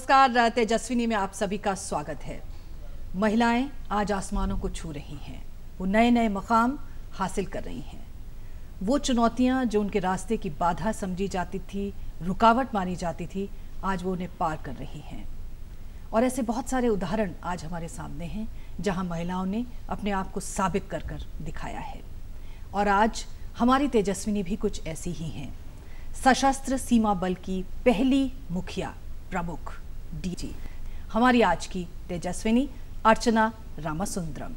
नमस्कार, तेजस्विनी में आप सभी का स्वागत है। महिलाएं आज आसमानों को छू रही हैं, वो नए नए मकाम हासिल कर रही हैं। वो चुनौतियां जो उनके रास्ते की बाधा समझी जाती थी, रुकावट मानी जाती थी, आज वो उन्हें पार कर रही हैं। और ऐसे बहुत सारे उदाहरण आज हमारे सामने हैं जहां महिलाओं ने अपने आप को साबित कर कर दिखाया है। और आज हमारी तेजस्विनी भी कुछ ऐसी ही हैं। सशस्त्र सीमा बल की पहली मुखिया प्रमुख डीजी हमारी आज की तेजस्विनी अर्चना रामासुंदरम।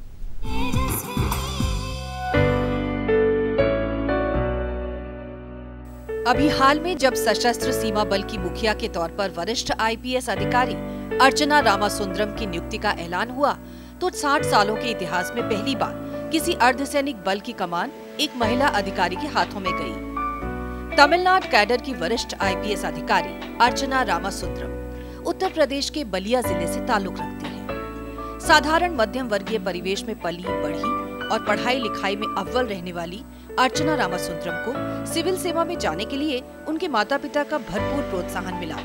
अभी हाल में जब सशस्त्र सीमा बल की मुखिया के तौर पर वरिष्ठ आईपीएस अधिकारी अर्चना रामासुंदरम की नियुक्ति का ऐलान हुआ तो 60 सालों के इतिहास में पहली बार किसी अर्धसैनिक बल की कमान एक महिला अधिकारी के हाथों में गई। तमिलनाडु कैडर की वरिष्ठ आईपीएस अधिकारी अर्चना रामासुंदरम उत्तर प्रदेश के बलिया जिले से ताल्लुक रखती हैं। साधारण मध्यम वर्गीय परिवेश में पली बढ़ी और पढ़ाई लिखाई में अव्वल रहने वाली अर्चना रामासुंदरम को सिविल सेवा में जाने के लिए उनके माता पिता का भरपूर प्रोत्साहन मिला।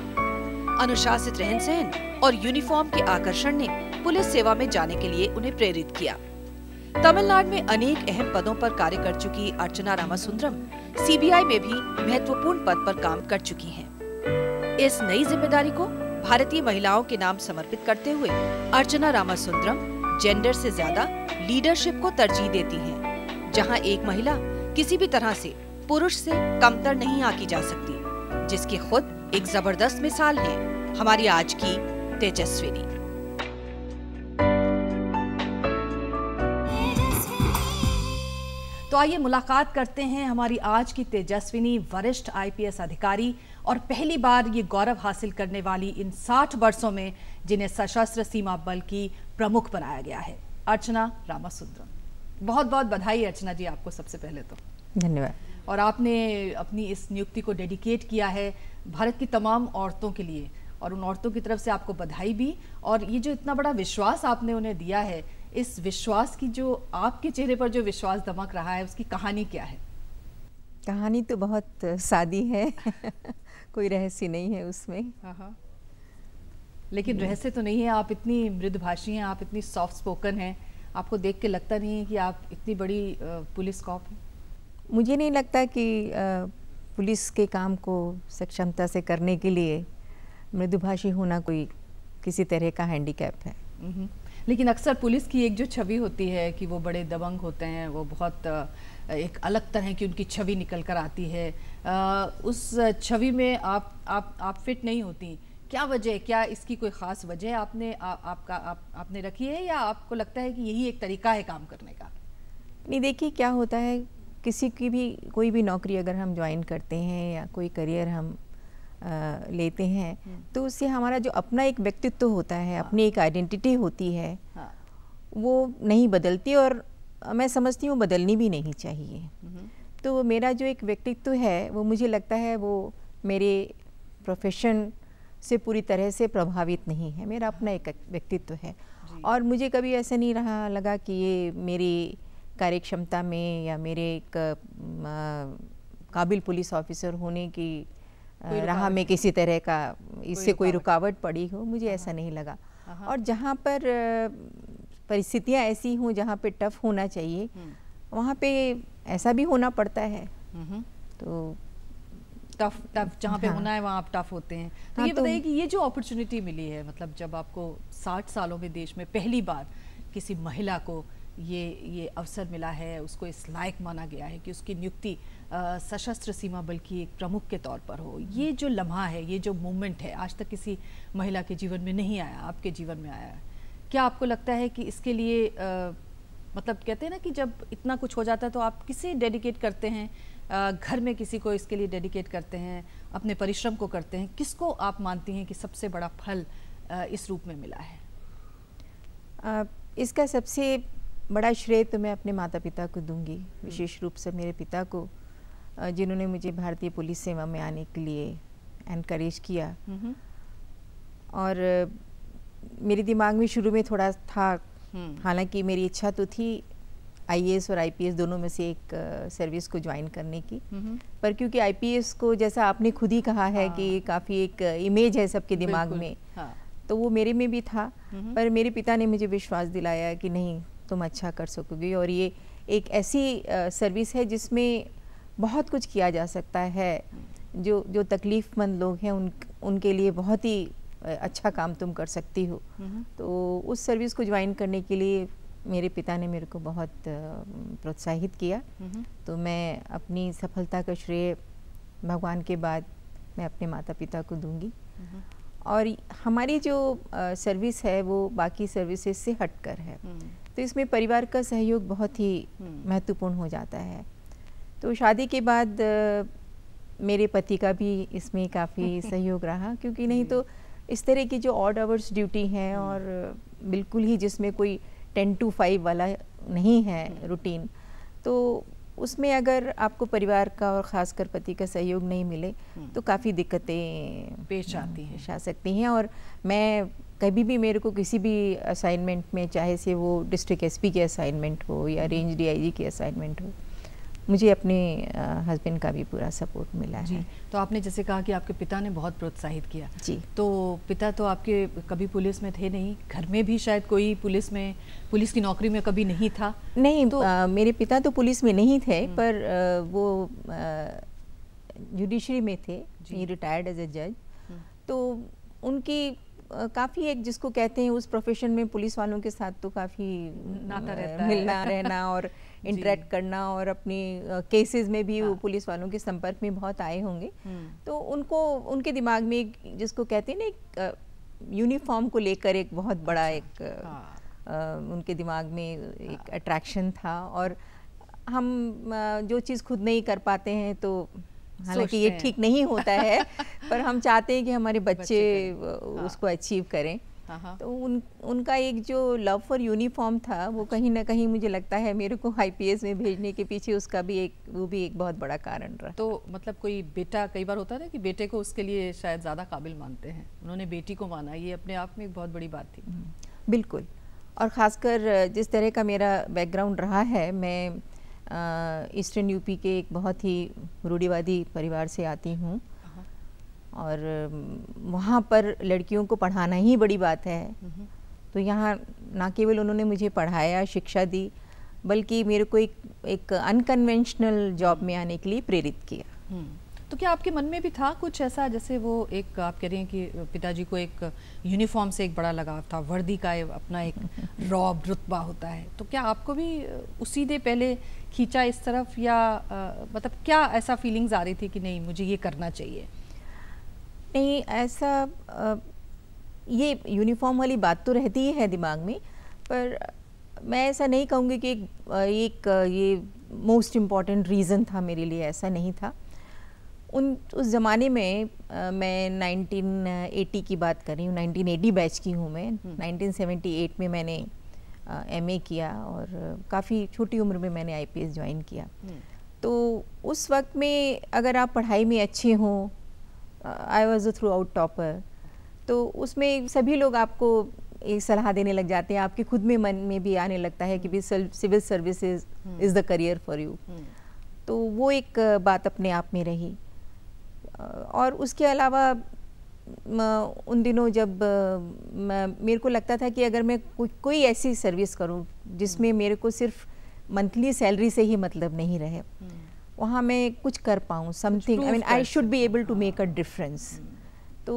अनुशासित रहन सहन और यूनिफॉर्म के आकर्षण ने पुलिस सेवा में जाने के लिए उन्हें प्रेरित किया। तमिलनाडु में अनेक अहम पदों पर कार्य कर चुकी अर्चना रामासुंदरम सीबीआई में भी महत्वपूर्ण पद पर काम कर चुकी हैं। इस नई जिम्मेदारी को भारतीय महिलाओं के नाम समर्पित करते हुए अर्चना रामासुंदरम जेंडर से ज्यादा लीडरशिप को तरजीह देती हैं, जहां एक महिला किसी भी तरह से पुरुष से कमतर नहीं आंकी जा सकती, जिसकी खुद एक जबरदस्त मिसाल है हमारी आज की तेजस्विनी। तो आइए मुलाकात करते हैं हमारी आज की तेजस्विनी वरिष्ठ आईपीएस अधिकारी और पहली बार ये गौरव हासिल करने वाली इन 60 वर्षों में जिन्हें सशस्त्र सीमा बल की प्रमुख बनाया गया है, अर्चना रामासुंदरम। बहुत बहुत बधाई अर्चना जी आपको सबसे पहले तो। धन्यवाद। और आपने अपनी इस नियुक्ति को डेडिकेट किया है भारत की तमाम औरतों के लिए, और उन औरतों की तरफ से आपको बधाई भी। और ये जो इतना बड़ा विश्वास आपने उन्हें दिया है, इस विश्वास की जो आपके चेहरे पर जो विश्वास दमक रहा है, उसकी कहानी क्या है? कहानी तो बहुत सादी है कोई रहस्य नहीं है उसमें। हाँ। लेकिन रहस्य तो नहीं है, आप इतनी मृदुभाषी हैं, आप इतनी सॉफ्ट स्पोकन हैं, आपको देख के लगता नहीं है कि आप इतनी बड़ी पुलिस कॉप हैं? मुझे नहीं लगता कि पुलिस के काम को सक्षमता से करने के लिए मृदुभाषी होना कोई किसी तरह का हैंडीकैप है। लेकिन अक्सर पुलिस की एक जो छवि होती है कि वो बड़े दबंग होते हैं, वो बहुत एक अलग तरह की उनकी छवि निकल कर आती है। उस छवि में आप फिट नहीं होती। क्या वजह, क्या इसकी कोई ख़ास वजह आपने रखी है, या आपको लगता है कि यही एक तरीका है काम करने का? नहीं, देखिए क्या होता है, किसी की भी कोई भी नौकरी अगर हम ज्वाइन करते हैं या कोई करियर हम लेते हैं तो उससे हमारा जो अपना एक व्यक्तित्व होता है, अपनी एक आइडेंटिटी होती है, वो नहीं बदलती, और मैं समझती हूँ बदलनी भी नहीं चाहिए। तो मेरा जो एक व्यक्तित्व है वो मुझे लगता है वो मेरे प्रोफेशन से पूरी तरह से प्रभावित नहीं है। मेरा अपना एक व्यक्तित्व है और मुझे कभी ऐसा नहीं लगा कि ये मेरी कार्यक्षमता में या मेरे एक काबिल पुलिस ऑफिसर होने की राह में किसी तरह का इससे कोई रुकावट पड़ी हो। मुझे ऐसा नहीं लगा। और जहाँ पर परिस्थितियाँ ऐसी हों जहाँ पे टफ होना चाहिए, वहाँ पे ऐसा भी होना पड़ता है। तो टफ जहाँ पे होना है वहाँ आप टफ होते हैं। तो ये बताइए कि ये जो अपॉर्चुनिटी मिली है, मतलब जब आपको 60 सालों में देश में पहली बार किसी महिला को ये अवसर मिला है, उसको इस लायक माना गया है कि उसकी नियुक्ति सशस्त्र सीमा बल की एक प्रमुख के तौर पर हो, ये जो लम्हा है, ये जो मोमेंट है, आज तक किसी महिला के जीवन में नहीं आया, आपके जीवन में आया है। क्या आपको लगता है कि इसके लिए मतलब कहते हैं ना कि जब इतना कुछ हो जाता है तो आप किसे डेडिकेट करते हैं? घर में किसी को इसके लिए डेडिकेट करते हैं, अपने परिश्रम को करते हैं, किसको आप मानती हैं कि सबसे बड़ा फल इस रूप में मिला है? इसका सबसे बड़ा श्रेय तो मैं अपने माता पिता को दूंगी, विशेष रूप से मेरे पिता को, जिन्होंने मुझे भारतीय पुलिस सेवा में आने के लिए एनकरेज किया। और मेरे दिमाग में शुरू में थोड़ा था, हालांकि मेरी इच्छा तो थी आईएएस और आईपीएस दोनों में से एक सर्विस को ज्वाइन करने की। पर क्योंकि आईपीएस को, जैसा आपने खुद ही कहा है कि काफ़ी एक इमेज है सबके दिमाग में, तो वो मेरे में भी था। पर मेरे पिता ने मुझे विश्वास दिलाया कि नहीं, तुम अच्छा कर सकोगी, और ये एक ऐसी सर्विस है जिसमें बहुत कुछ किया जा सकता है। जो तकलीफ़मंद लोग हैं उनके लिए बहुत ही अच्छा काम तुम कर सकती हो। तो उस सर्विस को ज्वाइन करने के लिए मेरे पिता ने मेरे को बहुत प्रोत्साहित किया। तो मैं अपनी सफलता का श्रेय भगवान के बाद मैं अपने माता पिता को दूंगी। और हमारी जो सर्विस है वो बाकी सर्विसेज से हटकर है, तो इसमें परिवार का सहयोग बहुत ही महत्वपूर्ण हो जाता है। तो शादी के बाद मेरे पति का भी इसमें काफ़ी सहयोग रहा, क्योंकि नहीं तो इस तरह की जो ऑड आवर्स ड्यूटी हैं और बिल्कुल ही जिसमें कोई 10 to 5 वाला नहीं है रूटीन, तो उसमें अगर आपको परिवार का और ख़ासकर पति का सहयोग नहीं मिले तो काफ़ी दिक्कतें पेश आ सकती हैं। और मैं कभी भी, मेरे को किसी भी असाइनमेंट में, चाहे से वो डिस्ट्रिक्ट एसपी की असाइनमेंट हो या रेंज डीआईजी की असाइनमेंट हो, मुझे अपने हस्बैंड का भी पूरा सपोर्ट मिला है। तो आपने जैसे कहा कि आपके पिता ने बहुत प्रोत्साहित किया जी। तो पिता तो आपके कभी पुलिस में थे नहीं, घर में भी शायद कोई पुलिस की नौकरी में कभी नहीं था? नहीं, तो मेरे पिता तो पुलिस में नहीं थे, पर वो जुडिशरी में थे, रिटायर्ड एज ए जज। तो उनकी काफ़ी एक, जिसको कहते हैं उस प्रोफेशन में पुलिस वालों के साथ तो काफ़ी नाता रहता है, मिलना रहना और इंटरेक्ट करना, और अपने केसेस में भी वो पुलिस वालों के संपर्क में बहुत आए होंगे। तो उनको, उनके दिमाग में एक, जिसको कहते हैं ना, एक यूनिफॉर्म को लेकर एक बहुत बड़ा एक उनके दिमाग में एक अट्रैक्शन था। और हम जो चीज़ खुद नहीं कर पाते हैं, तो हालांकि ये ठीक नहीं होता है, पर हम चाहते हैं कि हमारे बच्चे उसको अचीव करें। तो उनका एक जो लव फॉर यूनिफॉर्म था, वो कहीं ना कहीं मुझे लगता है मेरे को आईपीएस में भेजने के पीछे उसका भी वो भी एक बहुत बड़ा कारण रहा। तो मतलब कोई बेटा, कई बार होता है ना कि बेटे को उसके लिए शायद ज़्यादा काबिल मानते हैं, उन्होंने बेटी को माना, ये अपने आप में एक बहुत बड़ी बात थी। बिल्कुल, और ख़ासकर जिस तरह का मेरा बैकग्राउंड रहा है, मैं ईस्टर्न यूपी के एक बहुत ही रूढ़िवादी परिवार से आती हूँ, और वहाँ पर लड़कियों को पढ़ाना ही बड़ी बात है। तो यहाँ ना केवल उन्होंने मुझे पढ़ाया, शिक्षा दी, बल्कि मेरे को एक अनकन्वेंशनल जॉब में आने के लिए प्रेरित किया। तो क्या आपके मन में भी था कुछ ऐसा, जैसे वो एक, आप कह रही हैं कि पिताजी को एक यूनिफॉर्म से एक बड़ा लगाव था, वर्दी का अपना एक रौब रुतबा होता है, तो क्या आपको भी उसी दे पहले खींचा इस तरफ, या मतलब क्या ऐसा फीलिंग्स आ रही थी कि नहीं मुझे ये करना चाहिए? नहीं, ऐसा ये यूनिफॉर्म वाली बात तो रहती ही है दिमाग में, पर मैं ऐसा नहीं कहूँगी कि एक ये मोस्ट इम्पॉर्टेंट रीज़न था मेरे लिए, ऐसा नहीं था। उस ज़माने में मैं 1980 की बात कर रही हूँ, 1980 बैच की हूँ मैं। 1978 में मैंने एमए किया, और काफ़ी छोटी उम्र में मैंने आईपीएस ज्वाइन किया। तो उस वक्त में अगर आप पढ़ाई में अच्छे हों, I was a through out topper, तो उसमें सभी लोग आपको एक सलाह देने लग जाते हैं, आपके खुद में मन में भी आने लगता है कि भी civil services is the career for you. तो वो एक बात अपने आप में रही। और उसके अलावा उन दिनों जब मेरे को लगता था कि अगर मैं कोई ऐसी सर्विस करूं जिसमें मेरे को सिर्फ मंथली सैलरी से ही मतलब नहीं रहे, वहाँ मैं कुछ कर पाऊँ, something, I mean I should be able to make a difference. तो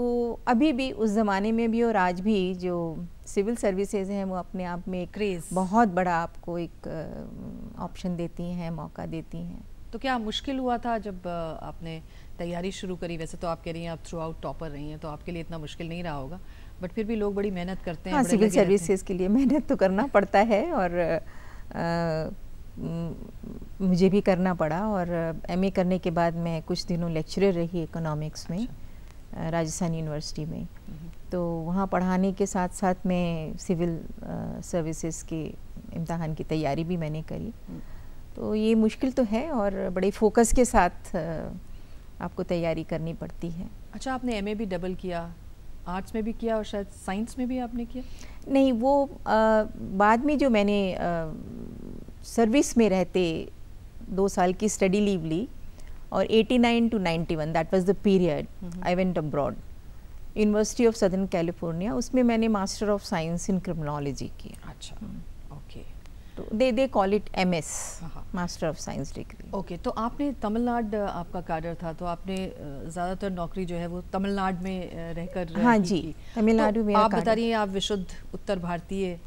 अभी भी, उस ज़माने में भी और आज भी, जो सिविल सर्विसेज हैं वो अपने आप में एक बहुत बड़ा आपको एक ऑप्शन देती हैं, मौका देती हैं। तो क्या मुश्किल हुआ था जब आपने तैयारी शुरू करी? वैसे तो आप कह रही हैं आप थ्रू आउट टॉपर रही हैं, तो आपके लिए इतना मुश्किल नहीं रहा होगा, बट फिर भी लोग बड़ी मेहनत करते हैं। हाँ, सिविल सर्विसेज के लिए मेहनत तो करना पड़ता है, और मुझे भी करना पड़ा। और एमए करने के बाद मैं कुछ दिनों लेक्चरर रही इकोनॉमिक्स में, राजस्थान यूनिवर्सिटी में। तो वहाँ पढ़ाने के साथ साथ मैं सिविल सर्विसेज के इम्तिहान की तैयारी भी मैंने करी। तो ये मुश्किल तो है, और बड़े फोकस के साथ आपको तैयारी करनी पड़ती है। अच्छा, आपने एमए भी डबल किया, आर्ट्स में भी किया और शायद साइंस में भी आपने किया? नहीं, वो बाद में जो मैंने सर्विस में रहते 2 साल की स्टडी लीव ली और 89 to 91 that was the period I went abroad, university of southern California. उसमें मैंने master of science in criminology किया। अच्छा, ओके। तो they call it MS, master of science degree. Okay, तो आपने तमिलनाडु आपका कैडर था, तो आपने ज़्यादातर नौकरी जो है वो तमिलनाडु में रहकर हाँ जी, तमिलनाडु में। आप बता रही हैं आप विशुद्ध उत्तर भारतीय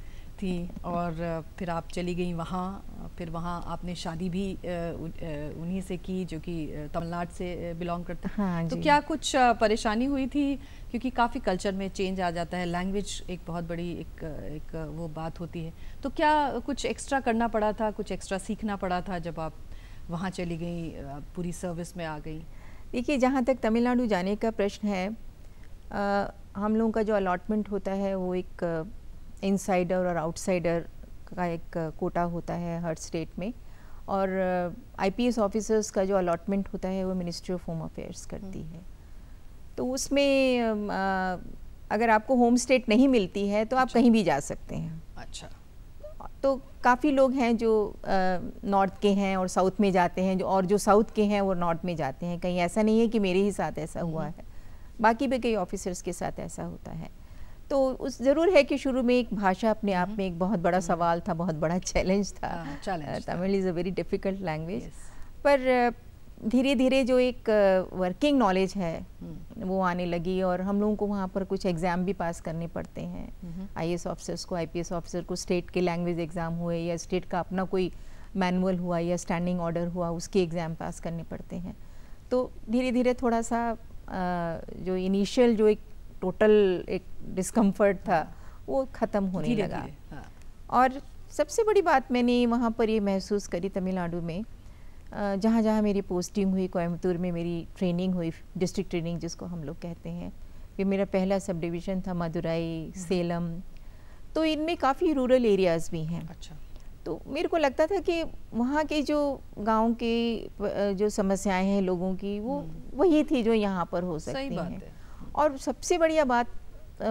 थी और फिर आप चली गई वहाँ, फिर वहाँ आपने शादी भी उन्हीं से की जो कि तमिलनाडु से बिलोंग करते हैं। हाँ तो जी। क्या कुछ परेशानी हुई थी, क्योंकि काफ़ी कल्चर में चेंज आ जाता है, लैंग्वेज एक बहुत बड़ी एक वो बात होती है, तो क्या कुछ एक्स्ट्रा करना पड़ा था, कुछ एक्स्ट्रा सीखना पड़ा था जब आप वहाँ चली गई, पूरी सर्विस में आ गई? देखिए, जहाँ तक तमिलनाडु जाने का प्रश्न है, हम लोगों का जो अलॉटमेंट होता है वो एक इनसाइडर और आउटसाइडर का एक कोटा होता है हर स्टेट में, और IPS ऑफिसर्स का जो अलॉटमेंट होता है वो मिनिस्ट्री ऑफ होम अफेयर्स करती है। तो उसमें अगर आपको होम स्टेट नहीं मिलती है तो आप कहीं भी जा सकते हैं। अच्छा। तो काफ़ी लोग हैं जो नॉर्थ के हैं और साउथ में जाते हैं, जो साउथ के हैं वो नॉर्थ में जाते हैं। कहीं ऐसा नहीं है कि मेरे ही साथ ऐसा हुआ है, बाकी भी कई ऑफिसर्स के साथ ऐसा होता है। तो उस ज़रूर है कि शुरू में एक भाषा अपने आप में एक बहुत बड़ा सवाल था, बहुत बड़ा चैलेंज था। Tamil is a very difficult language, पर धीरे धीरे जो एक वर्किंग नॉलेज है वो आने लगी, और हम लोगों को वहाँ पर कुछ एग्ज़ाम भी पास करने पड़ते हैं। IAS ऑफिसर्स को, IPS ऑफिसर को स्टेट के लैंग्वेज एग्ज़ाम हुए या स्टेट का अपना कोई मैनुअल हुआ या स्टैंडिंग ऑर्डर हुआ, उसके एग्ज़ाम पास करने पड़ते हैं। तो धीरे धीरे थोड़ा सा जो इनिशियल जो एक टोटल एक डिस्कम्फर्ट था वो ख़त्म होने लगा। और सबसे बड़ी बात मैंने वहाँ पर ये महसूस करी तमिलनाडु में, जहाँ जहाँ मेरी पोस्टिंग हुई, कोयम्बतूर में मेरी ट्रेनिंग हुई, डिस्ट्रिक्ट ट्रेनिंग जिसको हम लोग कहते हैं, फिर मेरा पहला सब डिवीज़न था मदुराई, सेलम, तो इनमें काफ़ी रूरल एरियाज़ भी हैं। अच्छा। तो मेरे को लगता था कि वहाँ के जो गांव के जो समस्याएं हैं लोगों की, वो वही थी जो यहाँ पर हो सकती हैं। और सबसे बढ़िया बात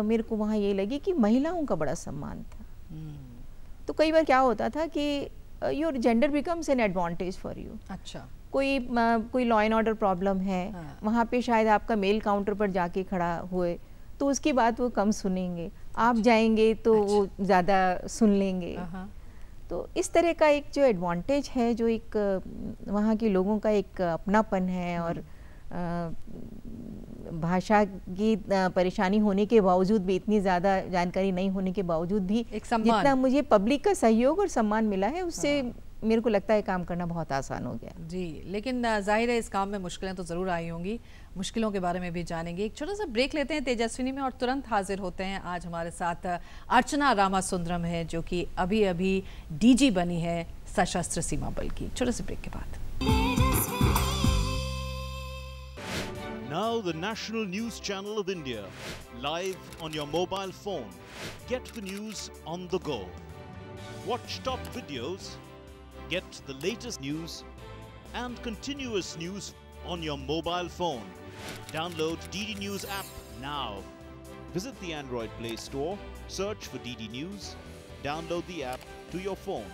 मेरे को वहाँ ये लगी कि महिलाओं का बड़ा सम्मान था। तो कई बार क्या होता था कि your gender becomes an advantage for you. अच्छा। कोई लॉ एंड ऑर्डर प्रॉब्लम है, वहाँ पे शायद आपका मेल काउंटर पर जाके खड़ा हुए तो उसकी बात वो कम सुनेंगे, आप जाएंगे तो वो ज़्यादा सुन लेंगे। तो इस तरह का एक जो एडवांटेज है, जो एक वहाँ के लोगों का एक अपनापन है, और भाषा की परेशानी होने के बावजूद भी, इतनी ज़्यादा जानकारी नहीं होने के बावजूद भी जितना मुझे पब्लिक का सहयोग और सम्मान मिला है, उससे मेरे को लगता है काम करना बहुत आसान हो गया। जी, लेकिन जाहिर है इस काम में मुश्किलें तो ज़रूर आई होंगी, मुश्किलों के बारे में भी जानेंगे। एक छोटा सा ब्रेक लेते हैं तेजस्विनी में और तुरंत हाजिर होते हैं। आज हमारे साथ अर्चना रामासुंदरम है, जो कि अभी अभी DG बनी है सशस्त्र सीमा बल की। छोटे से ब्रेक के बाद। Now the National News Channel of India, live on your mobile phone. Get the news on the go. Watch top videos, get the latest news and continuous news on your mobile phone. Download DD News app now. Visit the Android Play Store, search for DD News, download the app to your phone.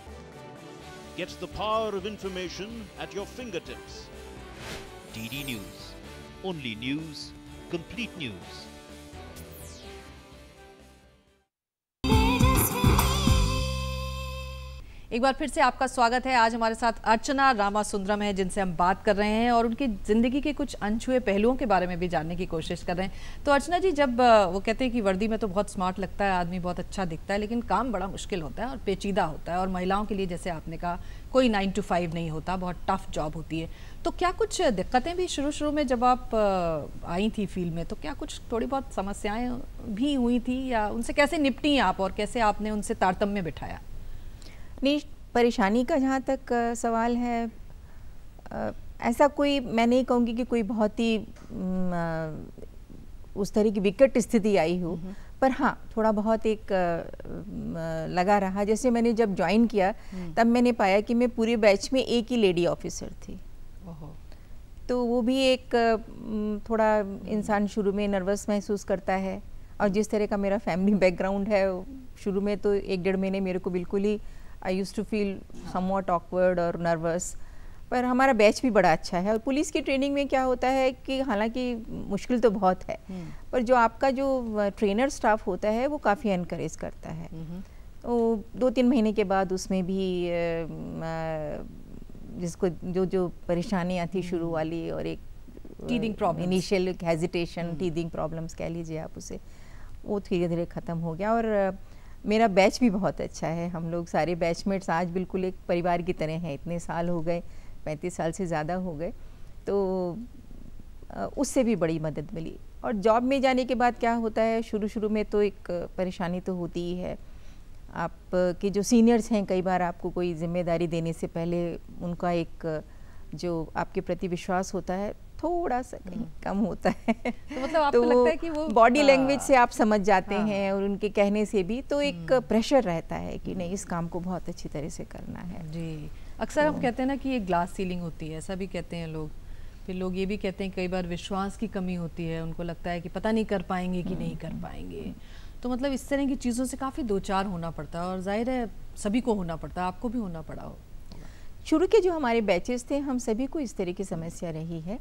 Get the power of information at your fingertips. DD News. Only news, complete news. एक बार फिर से आपका स्वागत है। आज हमारे साथ अर्चना रामासुंदरम है, जिनसे हम बात कर रहे हैं और उनकी ज़िंदगी के कुछ अनछुए पहलुओं के बारे में भी जानने की कोशिश कर रहे हैं। तो अर्चना जी, जब वो कहते हैं कि वर्दी में तो बहुत स्मार्ट लगता है आदमी, बहुत अच्छा दिखता है, लेकिन काम बड़ा मुश्किल होता है और पेचीदा होता है, और महिलाओं के लिए जैसे आपने कहा कोई 9 to 5 नहीं होता, बहुत टफ जॉब होती है। तो क्या कुछ दिक्कतें भी शुरू में जब आप आई थी फील्ड में, तो क्या कुछ थोड़ी बहुत समस्याएँ भी हुई थी, या उनसे कैसे निपटी आप और कैसे आपने उनसे तारतम्य बिठाया? नहीं, परेशानी का जहाँ तक सवाल है, ऐसा कोई मैं नहीं कहूँगी कि कोई बहुत ही उस तरह की विकट स्थिति आई हो, पर हाँ थोड़ा बहुत एक लगा रहा। जैसे मैंने जब ज्वाइन किया तब मैंने पाया कि मैं पूरे बैच में एक ही लेडी ऑफिसर थी। तो वो भी एक थोड़ा इंसान शुरू में नर्वस महसूस करता है, और जिस तरह का मेरा फैमिली बैकग्राउंड है, शुरू में तो 1-1.5 महीने मेरे को बिल्कुल ही I used to feel somewhat awkward और नर्वस। पर हमारा बैच भी बड़ा अच्छा है। और पुलिस की ट्रेनिंग में क्या होता है कि हालांकि मुश्किल तो बहुत है, पर जो आपका जो ट्रेनर स्टाफ होता है वो काफ़ी एनकरेज करता है। तो 2-3 महीने के बाद उसमें भी जिसको जो परेशानियाँ थी शुरू वाली और एक teething problem, initial hesitation, teething problems कह लीजिए आप उसे, वो धीरे धीरे ख़त्म हो गया। और मेरा बैच भी बहुत अच्छा है। हम लोग सारे बैचमेट्स आज बिल्कुल एक परिवार की तरह हैं। इतने साल हो गए, 35 साल से ज़्यादा हो गए, तो उससे भी बड़ी मदद मिली। और जॉब में जाने के बाद क्या होता है, शुरू शुरू में तो एक परेशानी तो होती ही है। आपके जो सीनियर्स हैं, कई बार आपको कोई जिम्मेदारी देने से पहले उनका एक जो आपके प्रति विश्वास होता है थोड़ा सा कहीं कम होता है। तो मतलब आपको लगता है कि वो बॉडी लैंग्वेज से आप समझ जाते हैं और उनके कहने से भी, तो एक प्रेशर रहता है कि नहीं, इस काम को बहुत अच्छी तरह से करना है। जी, अक्सर हम कहते हैं ना कि ये ग्लास सीलिंग होती है, ऐसा भी कहते हैं लोग। फिर लोग ये भी कहते हैं कई बार विश्वास की कमी होती है, उनको लगता है कि पता नहीं कर पाएंगे कि नहीं कर पाएंगे। तो मतलब इस तरह की चीज़ों से काफ़ी दो चार होना पड़ता है, और जाहिर है सभी को होना पड़ता है, आपको भी होना पड़ा हो। शुरू के जो हमारे बैचेस थे, हम सभी को इस तरह की समस्या रही है,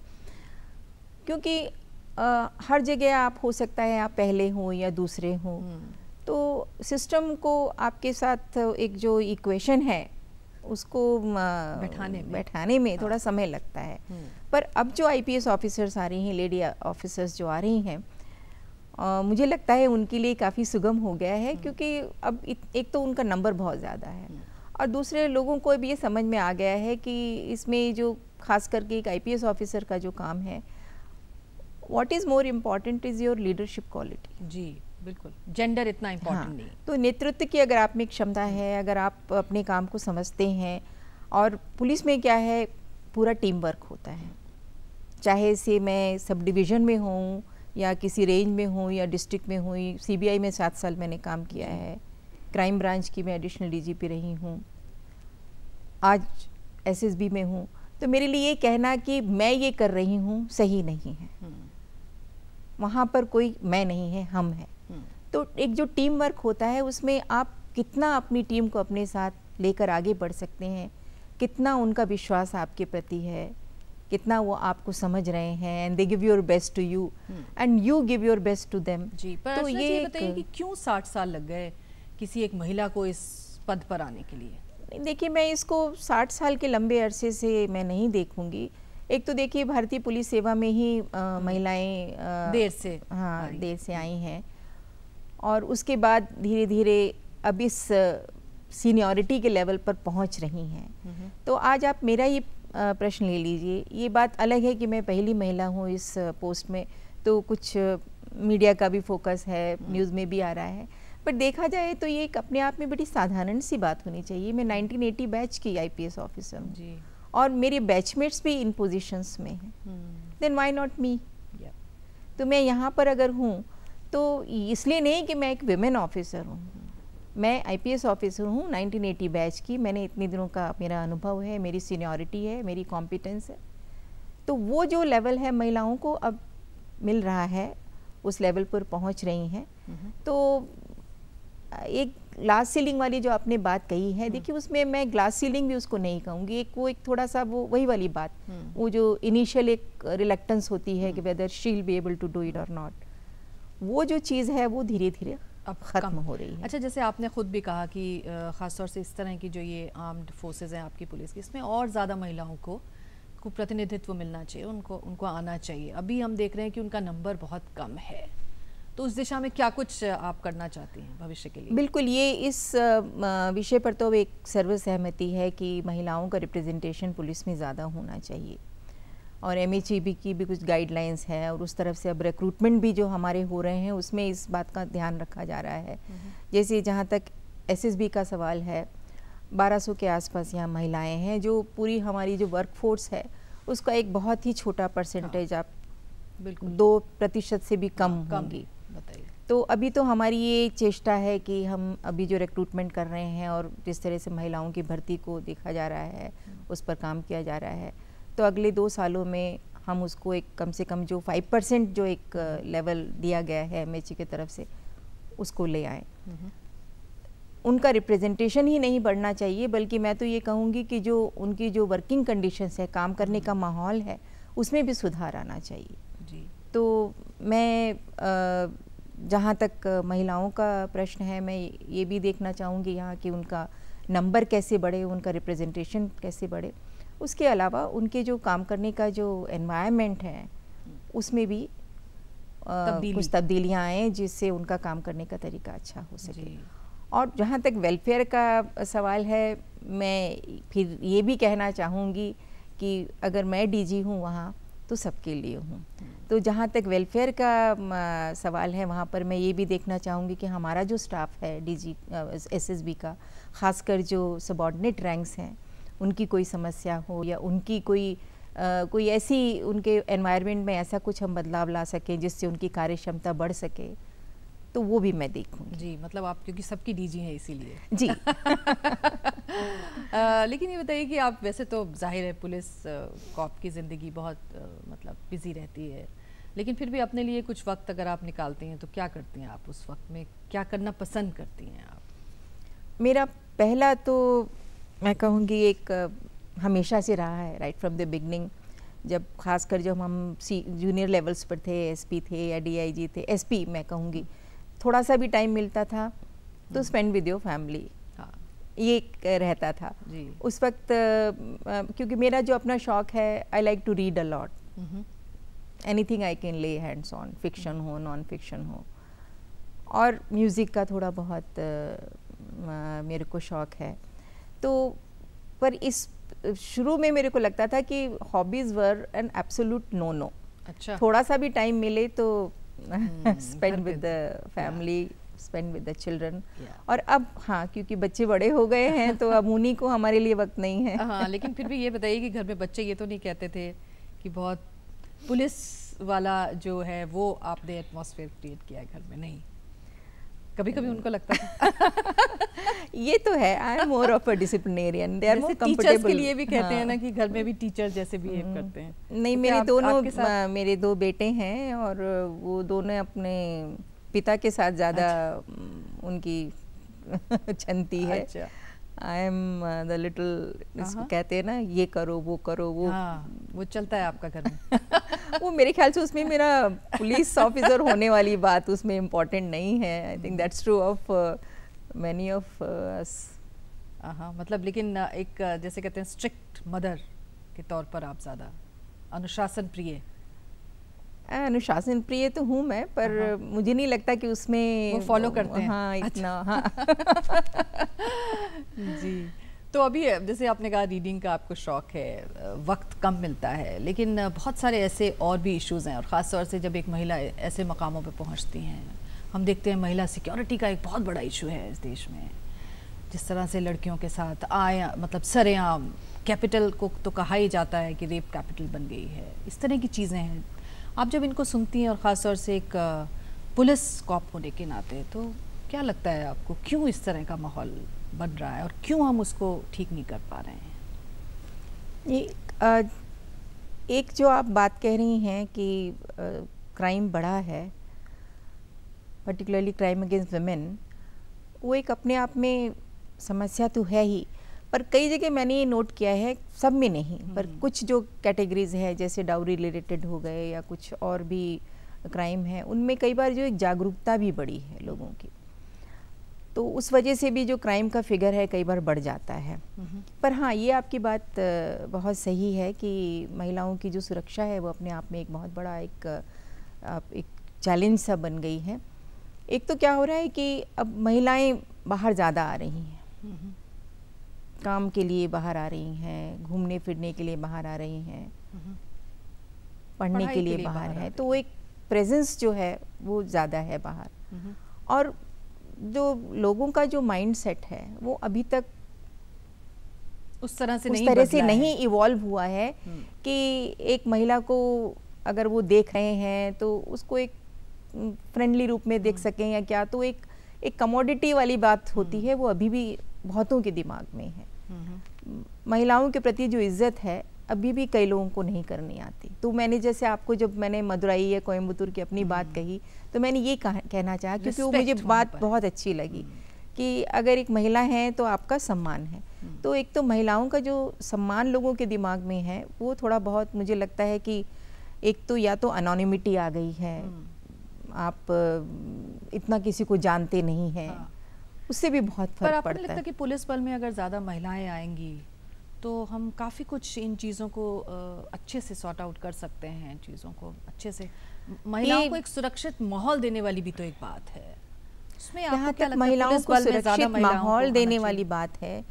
क्योंकि हर जगह आप हो सकता है आप पहले हों या दूसरे हों, तो सिस्टम को आपके साथ एक जो इक्वेशन है उसको बैठाने में थोड़ा समय लगता है। पर अब जो आईपीएस ऑफिसर्स आ रही हैं, लेडी ऑफिसर्स जो आ रही हैं, मुझे लगता है उनके लिए काफ़ी सुगम हो गया है, क्योंकि अब एक तो उनका नंबर बहुत ज़्यादा है, और दूसरे लोगों को भी ये समझ में आ गया है कि इसमें जो खास करके एक आईपीएस ऑफिसर का जो काम है, what is more important is your leadership quality. जी बिल्कुल, जेंडर इतना इम्पोर्टेंट नहीं। तो नेतृत्व की अगर आप में क्षमता है, अगर आप अपने काम को समझते हैं, और पुलिस में क्या है, पूरा टीम वर्क होता है, चाहे से मैं सब डिवीज़न में हूँ या किसी रेंज में हूँ या डिस्ट्रिक्ट में हूँ। सीबीआई में 7 साल मैंने काम किया है, क्राइम ब्रांच की मैं एडिशनल डीजीपी रही हूँ, आज एसएसबी में हूँ। तो मेरे लिए ये कहना कि मैं ये कर रही हूँ सही नहीं है। वहाँ पर कोई मैं नहीं है, हम हैं। तो एक जो टीम वर्क होता है, उसमें आप कितना अपनी टीम को अपने साथ लेकर आगे बढ़ सकते हैं, कितना उनका विश्वास आपके प्रति है, कितना वो आपको समझ रहे हैं, and they give your best to you and you give your best to them. जी, पर तो ये बताइए कि क्यों 60 साल लग गए किसी एक महिला को इस पद पर आने के लिए? देखिए, मैं इसको 60 साल के लंबे अरसे से मैं नहीं देखूंगी। एक तो देखिए, भारतीय पुलिस सेवा में ही महिलाएं देर से आई हैं, और उसके बाद धीरे धीरे अब इस सीनियरिटी के लेवल पर पहुंच रही हैं। तो आज आप मेरा ये प्रश्न ले लीजिए, ये बात अलग है कि मैं पहली महिला हूँ इस पोस्ट में, तो कुछ मीडिया का भी फोकस है, न्यूज़ में भी आ रहा है, पर देखा जाए तो ये एक अपने आप में बड़ी साधारण सी बात होनी चाहिए। मैं 1980 बैच की आईपीएस ऑफिसर हूँ, और मेरे बैचमेट्स भी इन पोजीशंस में हैं, देन व्हाई नॉट मी। तो मैं यहाँ पर अगर हूँ तो इसलिए नहीं कि मैं एक विमेन ऑफिसर हूँ, मैं आईपीएस ऑफिसर हूँ 1980 बैच की। मैंने इतने दिनों का मेरा अनुभव है, मेरी सीनियरिटी है, मेरी कॉम्पिटेंस है, तो वो जो लेवल है महिलाओं को अब मिल रहा है, उस लेवल पर पहुँच रही हैं। तो एक ग्लास सीलिंग वाली जो आपने बात कही है, देखिए उसमें मैं ग्लास सीलिंग भी उसको नहीं कहूँगी, एक थोड़ा सा वो वही वाली बात, वो जो इनिशियल एक रिलक्टेंस होती है कि whether she will be able to do it or not, वो जो चीज़ है वो धीरे धीरे अब ख़त्म हो रही है। अच्छा, जैसे आपने खुद भी कहा कि ख़ासतौर से इस तरह की जो ये आर्म्ड फोर्सेज हैं आपकी पुलिस की, इसमें और ज़्यादा महिलाओं को प्रतिनिधित्व मिलना चाहिए, उनको आना चाहिए। अभी हम देख रहे हैं कि उनका नंबर बहुत कम है, तो उस दिशा में क्या कुछ आप करना चाहती हैं भविष्य के लिए? बिल्कुल, ये इस विषय पर तो एक सर्वसहमति है कि महिलाओं का रिप्रेजेंटेशन पुलिस में ज़्यादा होना चाहिए, और एमएचईबी की भी कुछ गाइडलाइंस है, और उस तरफ से अब रिक्रूटमेंट भी जो हमारे हो रहे हैं उसमें इस बात का ध्यान रखा जा रहा है। जैसे जहाँ तक एसएसबी का सवाल है, 1200 के आसपास यहाँ महिलाएं हैं, जो पूरी हमारी जो वर्कफोर्स है उसका एक बहुत ही छोटा परसेंटेज, आप बिल्कुल 2% से भी कम होंगी। बताइए। तो अभी तो हमारी ये चेष्टा है कि हम अभी जो रिक्रूटमेंट कर रहे हैं और जिस तरह से महिलाओं की भर्ती को देखा जा रहा है, उस पर काम किया जा रहा है, तो अगले 2 सालों में हम उसको एक कम से कम जो 5% जो एक लेवल दिया गया है एमएचई की तरफ से, उसको ले आएँ। उनका रिप्रेजेंटेशन ही नहीं बढ़ना चाहिए, बल्कि मैं तो ये कहूँगी कि जो उनकी जो वर्किंग कंडीशंस है, काम करने का माहौल है, उसमें भी सुधार आना चाहिए जी। तो मैं जहाँ तक महिलाओं का प्रश्न है, मैं ये भी देखना चाहूँगी यहाँ कि उनका नंबर कैसे बढ़े, उनका रिप्रेजेंटेशन कैसे बढ़े। उसके अलावा उनके जो काम करने का जो एनवायरनमेंट है उसमें भी कुछ तब्दीलियाँ आएँ जिससे उनका काम करने का तरीका अच्छा हो सके। और जहाँ तक वेलफेयर का सवाल है, मैं फिर ये भी कहना चाहूँगी कि अगर मैं डीजी हूँ वहाँ तो सबके लिए हूँ। तो जहाँ तक वेलफेयर का सवाल है, वहाँ पर मैं ये भी देखना चाहूँगी कि हमारा जो स्टाफ है डीजी एसएसबी का, ख़ासकर जो सबऑर्डिनेट रैंक्स हैं, उनकी कोई समस्या हो या उनकी कोई ऐसी उनके एनवायरनमेंट में ऐसा कुछ हम बदलाव ला सकें जिससे उनकी कार्य क्षमता बढ़ सके, तो वो भी मैं देखूँगी। जी, मतलब आप क्योंकि सबकी डीजी हैं इसीलिए। जी। लेकिन ये बताइए कि आप वैसे तो जाहिर है पुलिस कॉप की ज़िंदगी बहुत मतलब बिजी रहती है, लेकिन फिर भी अपने लिए कुछ वक्त अगर आप निकालती हैं तो क्या करती हैं आप? उस वक्त में क्या करना पसंद करती हैं आप? मेरा पहला तो मैं कहूँगी एक हमेशा से रहा है, राइट फ्रॉम द बिगनिंग, जब खासकर जब हम जूनियर लेवल्स पर थे, एसपी थे या डीआईजी थे, एसपी मैं कहूँगी, थोड़ा सा भी टाइम मिलता था तो स्पेंड विद योर फैमिली, ये रहता था जी। उस वक्त क्योंकि मेरा जो अपना शौक है, I like to read a lot, anything I can lay hands on, fiction हो नॉन फिक्शन हो, और म्यूज़िक का थोड़ा बहुत मेरे को शौक है। तो पर इस शुरू में मेरे को लगता था कि hobbies were an absolute no. अच्छा। थोड़ा सा भी टाइम मिले तो spend with the family, spend with the children. और अब हाँ, क्योंकि बच्चे बड़े हो गए हैं तो अब उन्हीं को हमारे लिए वक्त नहीं है। हाँ, लेकिन फिर भी ये बताइए कि घर में बच्चे ये तो नहीं कहते थे कि बहुत पुलिस वाला जो है वो आपने एटमॉस्फेयर क्रिएट किया है घर में? नहीं, कभी कभी उनको लगता था। ये तो है, I am more of a disciplinarian, they are more comfortable. Teachers के लिए भी कहते हैं ना कि घर में भी टीचर जैसे बिहेव करते हैं। नहीं, मेरे दो बेटे हैं और वो दोनों अपने पिता के साथ ज़्यादा उनकी छनती है। अच्छा। आई एम द लिटिल, कहते हैं ना ये करो वो करो, वो चलता है आपका घर में। वो मेरे ख्याल से उसमें मेरा पुलिस ऑफिसर होने वाली बात उसमें इम्पोर्टेंट नहीं है। I think that's true of many of us. हाँ, मतलब लेकिन एक जैसे कहते हैं स्ट्रिक्ट मदर के तौर पर आप ज़्यादा अनुशासन प्रिय? अनुशासन प्रिय तो हूँ मैं, पर मुझे नहीं लगता कि उसमें वो फॉलो करते हैं। हाँ, इतना। हाँ। जी। तो अभी जैसे आपने कहा रीडिंग का आपको शौक है, वक्त कम मिलता है, लेकिन बहुत सारे ऐसे और भी इश्यूज़ हैं, और ख़ास तौर से जब एक महिला ऐसे मकामों पे पहुंचती हैं, हम देखते हैं महिला सिक्योरिटी का एक बहुत बड़ा इशू है इस देश में। जिस तरह से लड़कियों के साथ मतलब सरेआम, कैपिटल को तो कहा ही जाता है कि रेप कैपिटल बन गई है, इस तरह की चीज़ें हैं। आप जब इनको सुनती हैं और ख़ास तौर से एक पुलिस कॉप होने के नाते, तो क्या लगता है आपको, क्यों इस तरह का माहौल बन रहा है और क्यों हम उसको ठीक नहीं कर पा रहे हैं? ये एक जो आप बात कह रही हैं कि क्राइम बढ़ा है, पर्टिकुलरली क्राइम अगेंस्ट वुमेन, वो एक अपने आप में समस्या तो है ही, पर कई जगह मैंने ये नोट किया है, सब में नहीं, पर कुछ जो कैटेगरीज है जैसे डाउरी रिलेटेड हो गए या कुछ और भी क्राइम है, उनमें कई बार जो एक जागरूकता भी बढ़ी है लोगों की, तो उस वजह से भी जो क्राइम का फिगर है कई बार बढ़ जाता है। पर हाँ, ये आपकी बात बहुत सही है कि महिलाओं की जो सुरक्षा है वो अपने आप में एक बहुत बड़ा एक चैलेंज सा बन गई है। एक तो क्या हो रहा है कि अब महिलाएं बाहर ज़्यादा आ रही हैं, काम के लिए बाहर आ रही हैं, घूमने फिरने के लिए बाहर आ रही हैं, पढ़ने के लिए बाहर है, तो वो एक प्रेजेंस जो है वो ज़्यादा है बाहर। और जो लोगों का जो माइंडसेट है वो अभी तक उस तरह से नहीं इवॉल्व हुआ है कि एक महिला को अगर वो देख रहे हैं तो उसको एक फ्रेंडली रूप में देख सकें या क्या, तो एक कमोडिटी वाली बात होती है, वो अभी भी बहुतों के दिमाग में है। महिलाओं के प्रति जो इज्जत है अभी भी कई लोगों को नहीं करनी आती। तो मैंने जैसे आपको जब मैंने मदुरई या कोयम्बतूर की अपनी बात कही, तो मैंने ये कहना चाहा क्योंकि वो मुझे बात बहुत अच्छी लगी कि अगर एक महिला है तो आपका सम्मान है। तो एक तो महिलाओं का जो सम्मान लोगों के दिमाग में है वो थोड़ा बहुत मुझे लगता है कि एक तो या तो अनोनिमिटी आ गई है, आप इतना किसी को जानते नहीं हैं, उससे भी बहुत फर्क पड़ता है। पर आपको लगता है कि पुलिस बल में अगर ज़्यादा महिलाएं आएंगी तो हम काफ़ी कुछ इन चीज़ों को अच्छे से सॉर्ट आउट कर सकते हैं, चीज़ों को अच्छे से, महिलाओं को एक सुरक्षित माहौल देने वाली भी तो एक बात है उसमें। जहाँ तक महिलाओं को सुरक्षित माहौल देने वाली बात है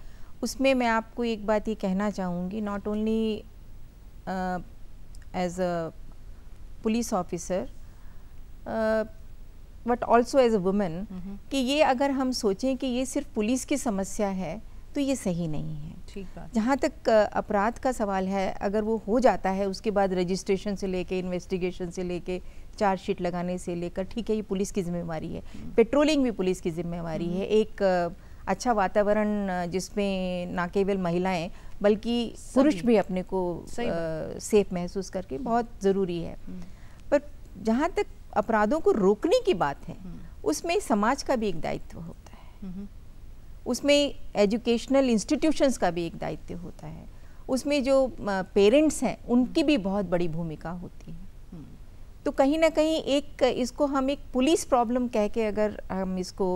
उसमें मैं आपको एक बात ये कहना चाहूँगी, not only as a police officer but also as a women, कि ये अगर हम सोचें कि ये सिर्फ पुलिस की समस्या है तो ये सही नहीं है। ठीक बात। जहाँ तक अपराध का सवाल है, अगर वो हो जाता है उसके बाद रजिस्ट्रेशन से लेके इन्वेस्टिगेशन से लेके चार्जशीट लगाने से लेकर, ठीक है ये पुलिस की जिम्मेवारी है, पेट्रोलिंग भी पुलिस की जिम्मेवारी है, एक अच्छा वातावरण जिसमें ना केवल महिलाएं बल्कि पुरुष भी अपने को सेफ महसूस करके बहुत ज़रूरी है। पर जहाँ तक अपराधों को रोकने की बात है उसमें समाज का भी एक दायित्व होता है, उसमें एजुकेशनल इंस्टीट्यूशंस का भी एक दायित्व होता है, उसमें जो पेरेंट्स हैं उनकी भी बहुत बड़ी भूमिका होती है। तो कहीं ना कहीं एक इसको हम एक पुलिस प्रॉब्लम कह के अगर हम इसको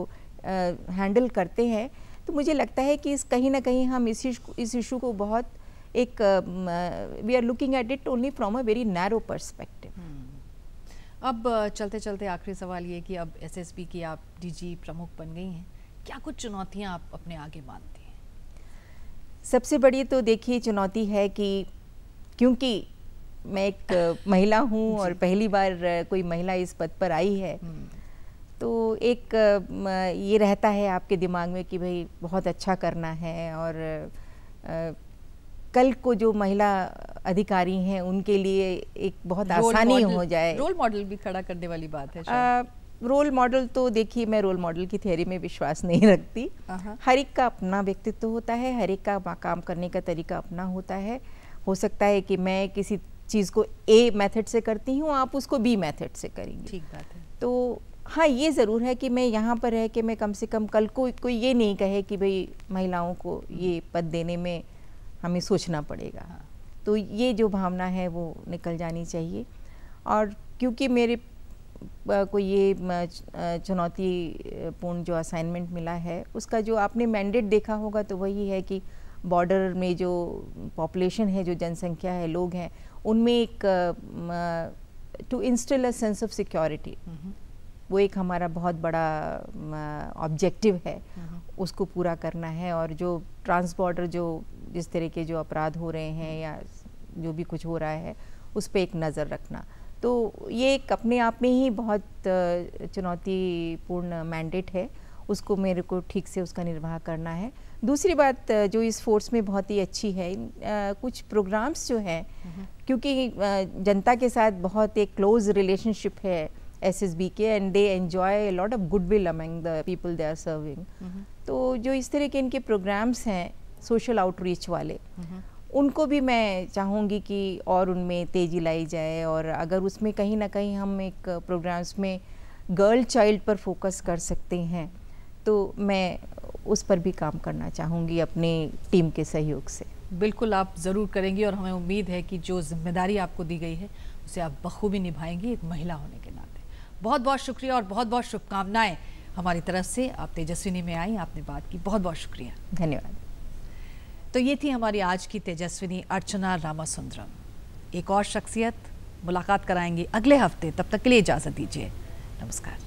हैंडल करते हैं तो मुझे लगता है कि कहीं ना कहीं हम इस इशू को बहुत एक we are looking at it only from a very narrow perspective. अब चलते चलते आखिरी सवाल ये कि अब एसएसबी की आप डीजी प्रमुख बन गई हैं, क्या कुछ चुनौतियां आप अपने आगे मानती हैं? सबसे बड़ी तो देखिए चुनौती है कि क्योंकि मैं एक महिला हूँ और पहली बार कोई महिला इस पद पर आई है, तो एक ये रहता है आपके दिमाग में कि भाई बहुत अच्छा करना है और कल को जो महिला अधिकारी हैं उनके लिए एक बहुत आसानी हो जाए। रोल मॉडल भी खड़ा करने वाली बात है। रोल मॉडल तो देखिए मैं रोल मॉडल की थ्योरी में विश्वास नहीं रखती। हर एक का अपना व्यक्तित्व होता है, हर एक का काम करने का तरीका अपना होता है। हो सकता है कि मैं किसी चीज़ को ए मेथड से करती हूँ, आप उसको बी मेथड से करेंगे। ठीक बात है। तो हाँ ये ज़रूर है कि मैं यहाँ पर है कि मैं कम से कम कल को कोई ये नहीं कहे कि भाई महिलाओं को ये पद देने में हमें सोचना पड़ेगा। तो ये जो भावना है वो निकल जानी चाहिए। और क्योंकि मेरे कोई ये चुनौतीपूर्ण जो असाइनमेंट मिला है उसका जो आपने मैंडेट देखा होगा तो वही है कि बॉर्डर में जो पॉपुलेशन है, जो जनसंख्या है, लोग हैं, उनमें एक to instil a sense of security, वो एक हमारा बहुत बड़ा ऑब्जेक्टिव है, उसको पूरा करना है। और जो ट्रांस बॉर्डर जो जिस तरह के जो अपराध हो रहे हैं या जो भी कुछ हो रहा है उस पर एक नज़र रखना, तो ये एक अपने आप में ही बहुत चुनौतीपूर्ण मैंडेट है, उसको मेरे को ठीक से उसका निर्वाह करना है। दूसरी बात जो इस फोर्स में बहुत ही अच्छी है, कुछ प्रोग्राम्स जो हैं, क्योंकि जनता के साथ बहुत एक क्लोज रिलेशनशिप है एसएसबी के, and they enjoy a lot of goodwill among the people they are serving. तो जो इस तरह के इनके प्रोग्राम्स हैं सोशल आउटरीच वाले, उनको भी मैं चाहूँगी कि और उनमें तेज़ी लाई जाए। और अगर उसमें कहीं ना कहीं हम एक प्रोग्राम्स में गर्ल चाइल्ड पर फोकस कर सकते हैं तो मैं उस पर भी काम करना चाहूँगी अपने टीम के सहयोग से। बिल्कुल आप ज़रूर करेंगी और हमें उम्मीद है कि जो जिम्मेदारी आपको दी गई है उसे आप बखूबी निभाएंगी एक महिला होने के नाते। बहुत बहुत शुक्रिया और बहुत बहुत शुभकामनाएं हमारी तरफ से। आप तेजस्विनी में आई, आपने बात की, बहुत बहुत शुक्रिया। धन्यवाद। तो ये थी हमारी आज की तेजस्विनी अर्चना रामासुंदरम। एक और शख्सियत मुलाकात कराएंगे अगले हफ्ते, तब तक के लिए इजाज़त दीजिए। नमस्कार।